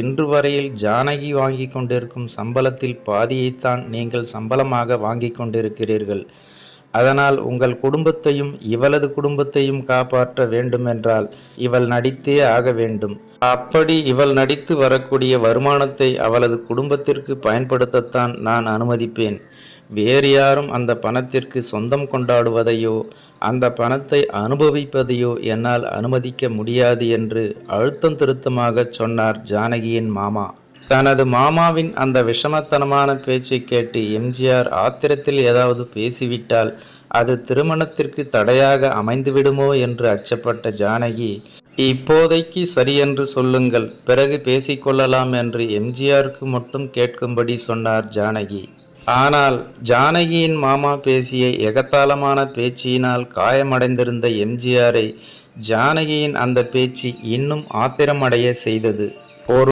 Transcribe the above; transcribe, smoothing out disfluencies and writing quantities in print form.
இன்று வரையில் ஜானகி வாங்கிக் கொண்டிருக்கும் சம்பளத்தில் பாதியைத்தான் நீங்கள் சம்பளமாக வாங்கிக் கொண்டிருக்கிறீர்கள். அதனால் உங்கள் குடும்பத்தையும் இவளது குடும்பத்தையும் காப்பாற்ற வேண்டுமென்றால் இவள் நடித்தே ஆக வேண்டும். அப்படி இவள் நடித்து வரக்கூடிய வருமானத்தை அவளது குடும்பத்திற்கு பயன்படுத்தத்தான் நான் அனுமதிப்பேன். வேறு யாரும் அந்த பணத்திற்கு சொந்தம் கொண்டாடுவதையோ அந்த பணத்தை அனுபவிப்பதையோ என்னால் அனுமதிக்க முடியாது என்று அழுத்தம் திருத்தமாகச் சொன்னார் ஜானகியின் மாமா. தனது மாமாவின் அந்த விஷமத்தனமான பேச்சை கேட்டு எம்ஜிஆர் ஆத்திரத்தில் ஏதாவது பேசிவிட்டால் அது திருமணத்திற்கு தடையாக அமைந்துவிடுமோ என்று அச்சப்பட்ட ஜானகி, இப்போதைக்கு சரியென்று சொல்லுங்கள், பிறகு பேசிக்கொள்ளலாம் என்று எம்ஜிஆருக்கு மட்டும் கேட்கும்படி சொன்னார் ஜானகி. ஆனால் ஜானகியின் மாமா பேசிய எகத்தாளமான பேச்சினால் காயமடைந்திருந்த எம்ஜிஆரை ஜானகியின் அந்த பேச்சு இன்னும் ஆத்திரமடைய செய்தது. ஒரு